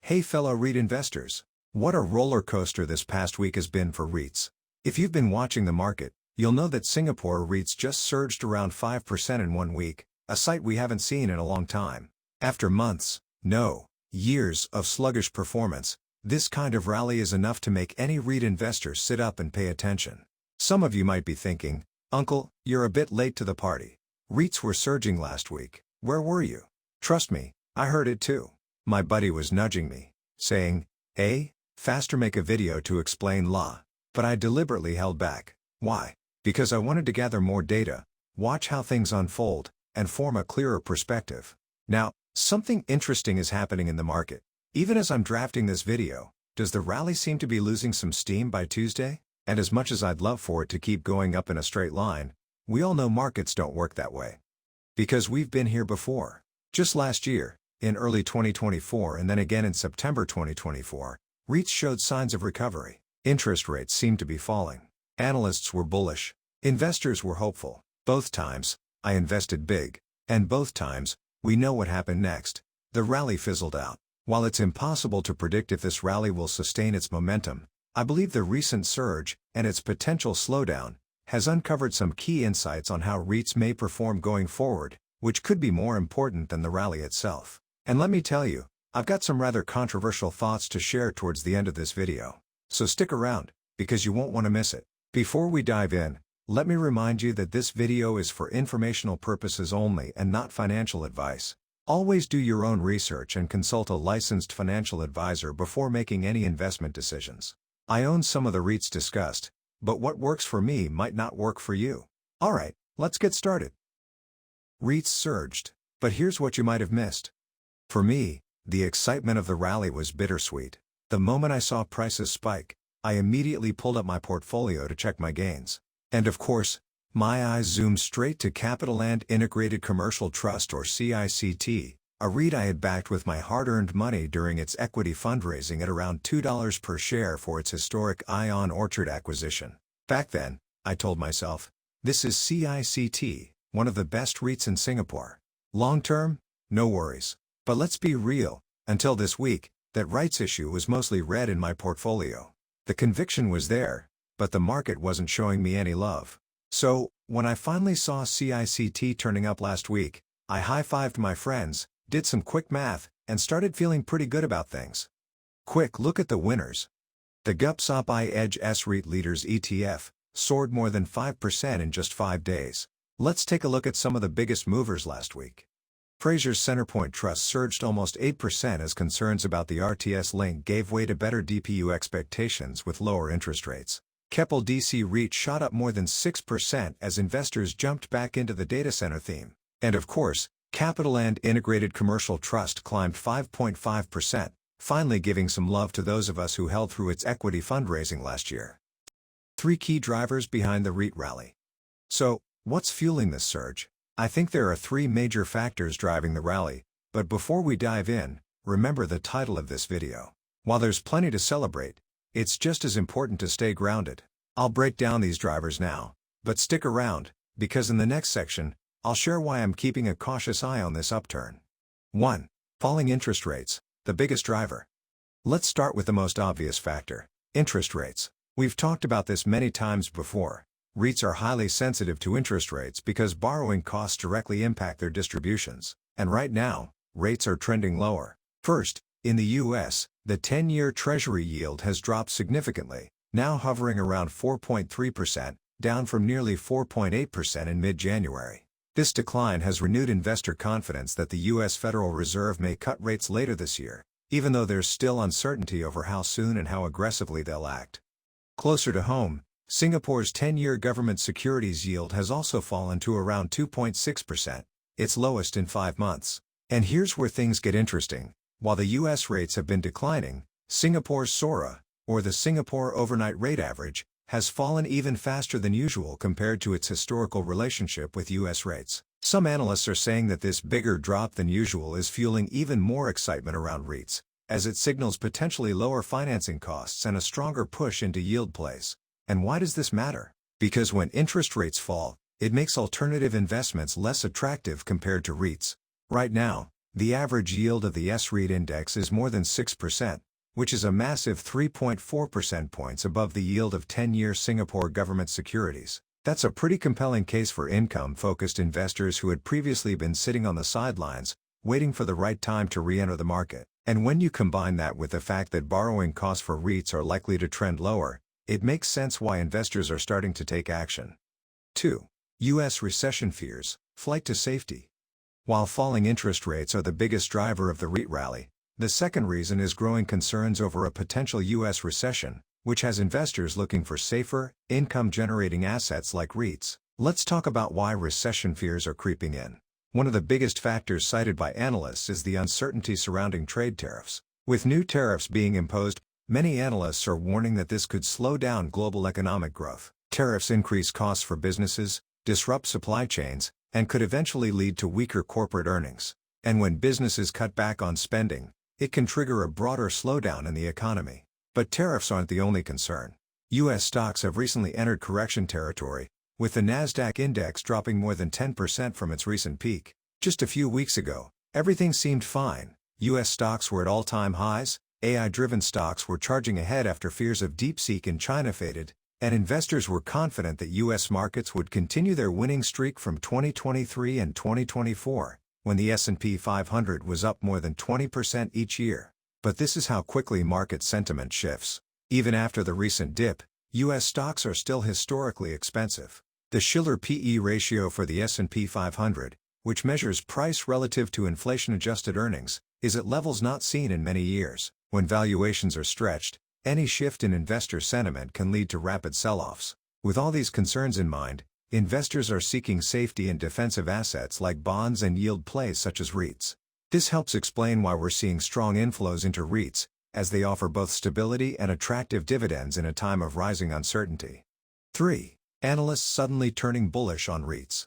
Hey fellow REIT investors, what a roller coaster this past week has been for REITs. If you've been watching the market, you'll know that Singapore REITs just surged around 5% in 1 week, a sight we haven't seen in a long time. After months, no, years of sluggish performance, this kind of rally is enough to make any REIT investor sit up and pay attention. Some of you might be thinking, Uncle, you're a bit late to the party. REITs were surging last week. Where were you? Trust me, I heard it too. My buddy was nudging me, saying, "Hey, faster, make a video to explain law." But I deliberately held back. Why? Because I wanted to gather more data, watch how things unfold, and form a clearer perspective. Now, something interesting is happening in the market. Even as I'm drafting this video, does the rally seem to be losing some steam by Tuesday? And as much as I'd love for it to keep going up in a straight line, we all know markets don't work that way. Because we've been here before. Just last year, in early 2024 and then again in September 2024, REITs showed signs of recovery. Interest rates seemed to be falling. Analysts were bullish. Investors were hopeful. Both times, I invested big. And both times, we know what happened next. The rally fizzled out. While it's impossible to predict if this rally will sustain its momentum, I believe the recent surge, and its potential slowdown, has uncovered some key insights on how REITs may perform going forward, which could be more important than the rally itself. And let me tell you, I've got some rather controversial thoughts to share towards the end of this video. So stick around, because you won't want to miss it. Before we dive in, let me remind you that this video is for informational purposes only and not financial advice. Always do your own research and consult a licensed financial advisor before making any investment decisions. I own some of the REITs discussed, but what works for me might not work for you. Alright, let's get started. REITs surged, but here's what you might have missed. For me, the excitement of the rally was bittersweet. The moment I saw prices spike, I immediately pulled up my portfolio to check my gains. And of course, my eyes zoomed straight to CapitaLand Integrated Commercial Trust, or CICT, a REIT I had backed with my hard-earned money during its equity fundraising at around $2 per share for its historic Ion Orchard acquisition. Back then, I told myself, this is CICT, one of the best REITs in Singapore. Long-term, no worries. But let's be real, until this week, that rights issue was mostly red in my portfolio. The conviction was there, but the market wasn't showing me any love. So, when I finally saw CICT turning up last week, I high-fived my friends, did some quick math, and started feeling pretty good about things. Quick look at the winners. The GUPSOP Edge S-REIT Leaders ETF soared more than 5% in just 5 days. Let's take a look at some of the biggest movers last week. Fraser's Centrepoint Trust surged almost 8% as concerns about the RTS link gave way to better DPU expectations with lower interest rates. Keppel DC REIT shot up more than 6% as investors jumped back into the data center theme. And of course, CapitaLand Integrated Commercial Trust climbed 5.5%, finally giving some love to those of us who held through its equity fundraising last year. 3 key drivers behind the REIT rally. So, what's fueling this surge? I think there are 3 major factors driving the rally, but before we dive in, remember the title of this video. While there's plenty to celebrate, it's just as important to stay grounded. I'll break down these drivers now, but stick around, because in the next section, I'll share why I'm keeping a cautious eye on this upturn. 1. Falling interest rates, the biggest driver. Let's start with the most obvious factor, interest rates. We've talked about this many times before. REITs are highly sensitive to interest rates because borrowing costs directly impact their distributions, and right now, rates are trending lower. First, in the US, the 10-year Treasury yield has dropped significantly, now hovering around 4.3%, down from nearly 4.8% in mid-January. This decline has renewed investor confidence that the US Federal Reserve may cut rates later this year, even though there's still uncertainty over how soon and how aggressively they'll act. Closer to home, Singapore's 10-year government securities yield has also fallen to around 2.6%, its lowest in 5 months. And here's where things get interesting. While the US rates have been declining, Singapore's SORA, or the Singapore Overnight Rate Average, has fallen even faster than usual compared to its historical relationship with US rates. Some analysts are saying that this bigger drop than usual is fueling even more excitement around REITs, as it signals potentially lower financing costs and a stronger push into yield plays. And why does this matter? Because when interest rates fall, it makes alternative investments less attractive compared to REITs. Right now, The average yield of the REIT index is more than 6%, which is a massive 3.4 percentage points above the yield of 10-year Singapore government securities. That's a pretty compelling case for income-focused investors who had previously been sitting on the sidelines, waiting for the right time to re-enter the market. And when you combine that with the fact that borrowing costs for REITs are likely to trend lower, it makes sense why investors are starting to take action. 2. U.S. recession fears, flight to safety. While falling interest rates are the biggest driver of the REIT rally, the second reason is growing concerns over a potential U.S. recession, which has investors looking for safer, income-generating assets like REITs. Let's talk about why recession fears are creeping in. One of the biggest factors cited by analysts is the uncertainty surrounding trade tariffs. With new tariffs being imposed, many analysts are warning that this could slow down global economic growth. Tariffs increase costs for businesses, disrupt supply chains, and could eventually lead to weaker corporate earnings. And when businesses cut back on spending, it can trigger a broader slowdown in the economy. But tariffs aren't the only concern. U.S. stocks have recently entered correction territory, with the Nasdaq index dropping more than 10% from its recent peak. Just a few weeks ago, everything seemed fine. U.S. stocks were at all-time highs, AI-driven stocks were charging ahead after fears of DeepSeek in China faded, and investors were confident that U.S. markets would continue their winning streak from 2023 and 2024, when the S&P 500 was up more than 20% each year. But this is how quickly market sentiment shifts. Even after the recent dip, U.S. stocks are still historically expensive. The Shiller P/E ratio for the S&P 500, which measures price relative to inflation-adjusted earnings, is at levels not seen in many years. When valuations are stretched, any shift in investor sentiment can lead to rapid sell-offs. With all these concerns in mind, investors are seeking safety in defensive assets like bonds and yield plays such as REITs. This helps explain why we're seeing strong inflows into REITs, as they offer both stability and attractive dividends in a time of rising uncertainty. 3. Analysts suddenly turning bullish on REITs.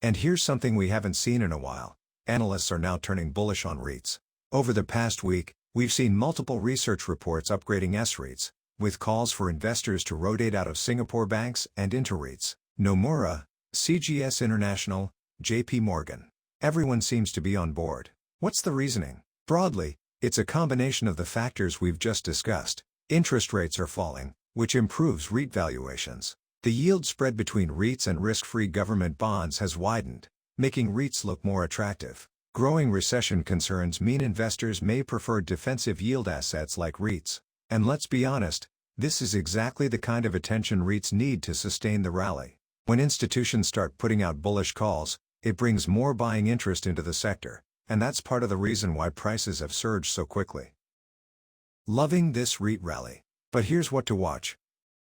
And here's something we haven't seen in a while. Analysts are now turning bullish on REITs. Over the past week, we've seen multiple research reports upgrading S-REITs, with calls for investors to rotate out of Singapore banks and into REITs. Nomura, CGS International, JP Morgan. Everyone seems to be on board. What's the reasoning? Broadly, it's a combination of the factors we've just discussed. Interest rates are falling, which improves REIT valuations. The yield spread between REITs and risk-free government bonds has widened, making REITs look more attractive. Growing recession concerns mean investors may prefer defensive yield assets like REITs. And let's be honest, this is exactly the kind of attention REITs need to sustain the rally. When institutions start putting out bullish calls, it brings more buying interest into the sector, and that's part of the reason why prices have surged so quickly. Loving this REIT rally. But here's what to watch.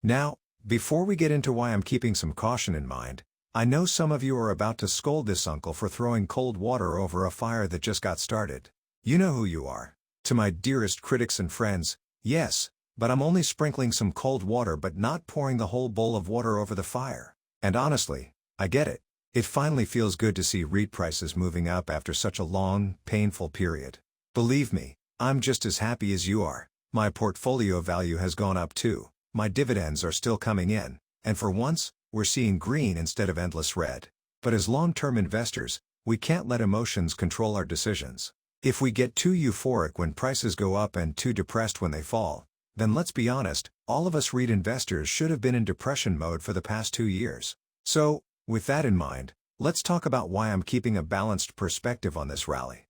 Now, before we get into why I'm keeping some caution in mind, I know some of you are about to scold this uncle for throwing cold water over a fire that just got started. You know who you are. To my dearest critics and friends, yes, but I'm only sprinkling some cold water but not pouring the whole bowl of water over the fire. And honestly, I get it. It finally feels good to see REIT prices moving up after such a long, painful period. Believe me, I'm just as happy as you are. My portfolio value has gone up too. My dividends are still coming in, and for once, we're seeing green instead of endless red. But as long-term investors, we can't let emotions control our decisions. If we get too euphoric when prices go up and too depressed when they fall, then let's be honest, all of us REIT investors should have been in depression mode for the past 2 years. So, with that in mind, let's talk about why I'm keeping a balanced perspective on this rally.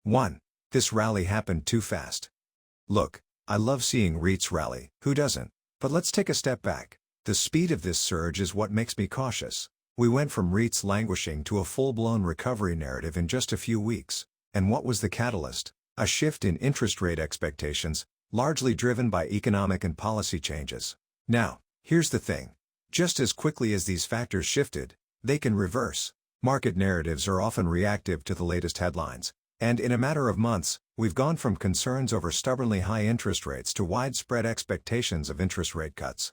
1. This rally happened too fast. Look, I love seeing REITs rally, who doesn't? But let's take a step back. The speed of this surge is what makes me cautious. We went from REITs languishing to a full-blown recovery narrative in just a few weeks. And what was the catalyst? A shift in interest rate expectations, largely driven by economic and policy changes. Now, here's the thing. Just as quickly as these factors shifted, they can reverse. Market narratives are often reactive to the latest headlines. And in a matter of months, we've gone from concerns over stubbornly high interest rates to widespread expectations of interest rate cuts.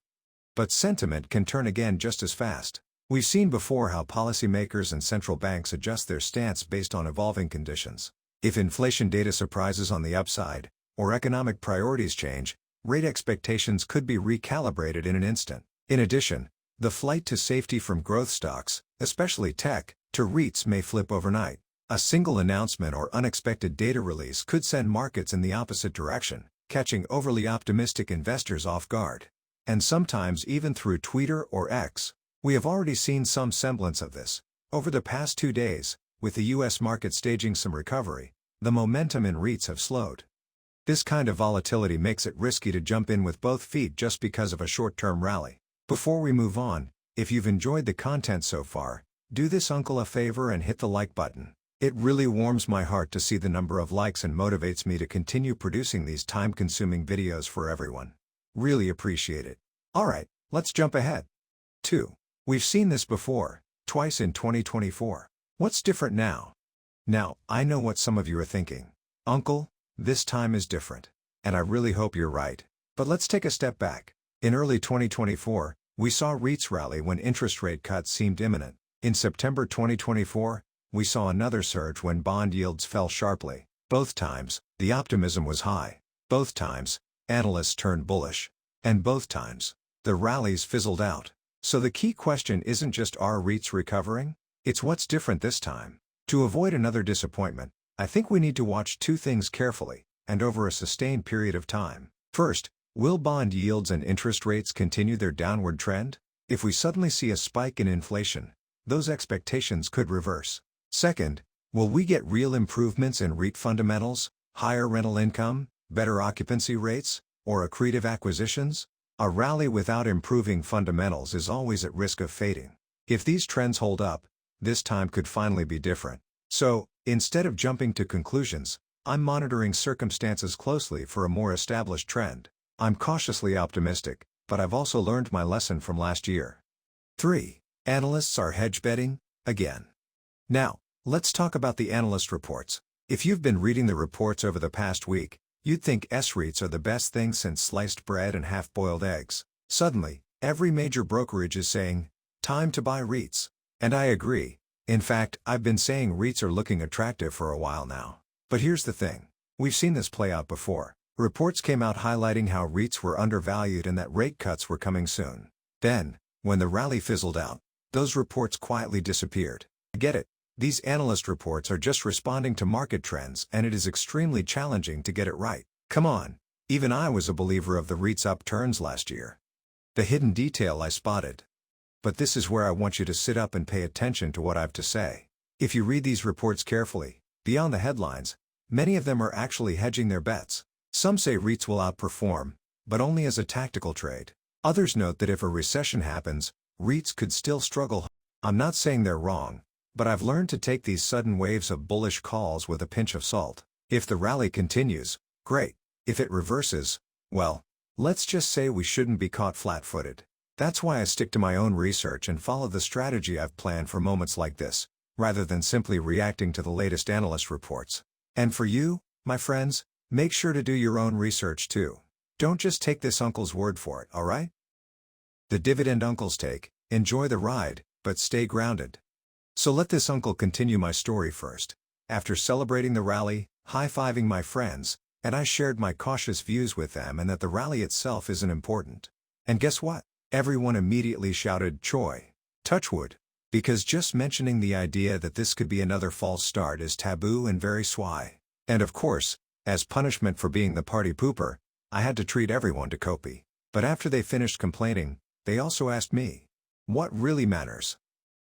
But sentiment can turn again just as fast. We've seen before how policymakers and central banks adjust their stance based on evolving conditions. If inflation data surprises on the upside, or economic priorities change, rate expectations could be recalibrated in an instant. In addition, the flight to safety from growth stocks, especially tech, to REITs may flip overnight. A single announcement or unexpected data release could send markets in the opposite direction, catching overly optimistic investors off guard. And sometimes even through Twitter or X, we have already seen some semblance of this. Over the past 2 days, with the US market staging some recovery, the momentum in REITs have slowed. This kind of volatility makes it risky to jump in with both feet just because of a short-term rally. Before we move on, if you've enjoyed the content so far, do this uncle a favor and hit the like button. It really warms my heart to see the number of likes and motivates me to continue producing these time-consuming videos for everyone. Really appreciate it. Alright, let's jump ahead. 2. We've seen this before, twice in 2024. What's different now? Now, I know what some of you are thinking. Uncle, this time is different. And I really hope you're right. But let's take a step back. In early 2024, we saw REITs rally when interest rate cuts seemed imminent. In September 2024, we saw another surge when bond yields fell sharply. Both times, the optimism was high. Both times, analysts turned bullish. And both times, the rallies fizzled out. So the key question isn't just are REITs recovering? It's what's different this time. To avoid another disappointment, I think we need to watch 2 things carefully, and over a sustained period of time. First, will bond yields and interest rates continue their downward trend? If we suddenly see a spike in inflation, those expectations could reverse. Second, will we get real improvements in REIT fundamentals, higher rental income, better occupancy rates, or accretive acquisitions? A rally without improving fundamentals is always at risk of fading. If these trends hold up, this time could finally be different. So, instead of jumping to conclusions, I'm monitoring circumstances closely for a more established trend. I'm cautiously optimistic, but I've also learned my lesson from last year. 3. Analysts are hedge betting, again. Now, let's talk about the analyst reports. If you've been reading the reports over the past week, you'd think S-REITs are the best thing since sliced bread and half-boiled eggs. Suddenly, every major brokerage is saying, time to buy REITs. And I agree. In fact, I've been saying REITs are looking attractive for a while now. But here's the thing. We've seen this play out before. Reports came out highlighting how REITs were undervalued and that rate cuts were coming soon. Then, when the rally fizzled out, those reports quietly disappeared. I get it. These analyst reports are just responding to market trends and it is extremely challenging to get it right. Come on, even I was a believer of the REITs upturns last year. The hidden detail I spotted. But this is where I want you to sit up and pay attention to what I have to say. If you read these reports carefully, beyond the headlines, many of them are actually hedging their bets. Some say REITs will outperform, but only as a tactical trade. Others note that if a recession happens, REITs could still struggle. I'm not saying they're wrong, but I've learned to take these sudden waves of bullish calls with a pinch of salt. If the rally continues, great. If it reverses, well, let's just say we shouldn't be caught flat-footed. That's why I stick to my own research and follow the strategy I've planned for moments like this, rather than simply reacting to the latest analyst reports. And for you, my friends, make sure to do your own research too. Don't just take this uncle's word for it, alright? The dividend uncle's take: enjoy the ride, but stay grounded. So let this uncle continue my story first. After celebrating the rally, high-fiving my friends, and I shared my cautious views with them and that the rally itself isn't important. And guess what? Everyone immediately shouted "Choi, touch wood," because just mentioning the idea that this could be another false start is taboo and very swy. And of course, as punishment for being the party pooper, I had to treat everyone to Kopi. But after they finished complaining, they also asked me, what really matters?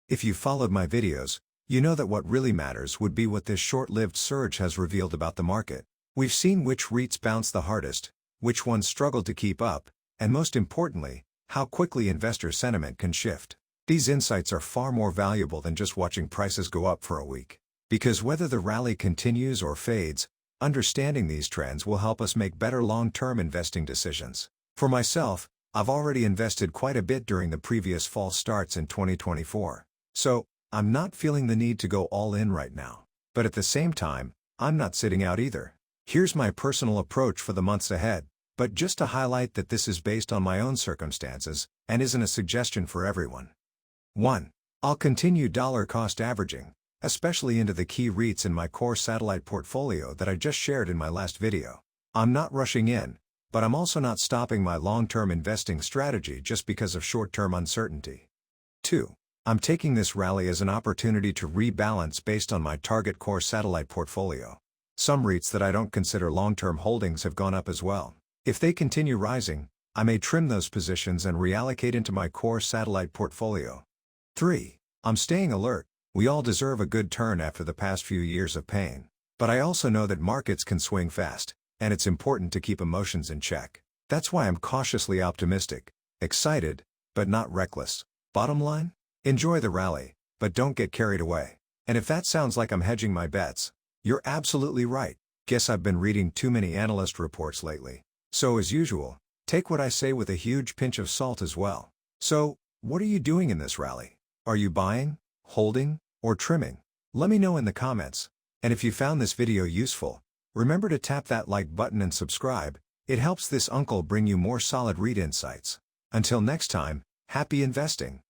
If you followed my videos, you know that what really matters would be what this short-lived surge has revealed about the market. We've seen which REITs bounce the hardest, which ones struggled to keep up, and most importantly, how quickly investor sentiment can shift. These insights are far more valuable than just watching prices go up for a week. Because whether the rally continues or fades, understanding these trends will help us make better long-term investing decisions. For myself, I've already invested quite a bit during the previous false starts in 2024. So, I'm not feeling the need to go all in right now. But at the same time, I'm not sitting out either. Here's my personal approach for the months ahead, but just to highlight that this is based on my own circumstances, and isn't a suggestion for everyone. 1. I'll continue dollar cost averaging, especially into the key REITs in my core satellite portfolio that I just shared in my last video. I'm not rushing in, but I'm also not stopping my long-term investing strategy just because of short-term uncertainty. 2. I'm taking this rally as an opportunity to rebalance based on my target core satellite portfolio. Some REITs that I don't consider long-term holdings have gone up as well. If they continue rising, I may trim those positions and reallocate into my core satellite portfolio. 3. I'm staying alert. We all deserve a good turn after the past few years of pain. But I also know that markets can swing fast, and it's important to keep emotions in check. That's why I'm cautiously optimistic, excited, but not reckless. Bottom line? Enjoy the rally, but don't get carried away. And if that sounds like I'm hedging my bets, you're absolutely right. Guess I've been reading too many analyst reports lately. So as usual, take what I say with a huge pinch of salt as well. So, what are you doing in this rally? Are you buying, holding, or trimming? Let me know in the comments. And if you found this video useful, remember to tap that like button and subscribe. It helps this uncle bring you more solid REIT insights. Until next time, happy investing.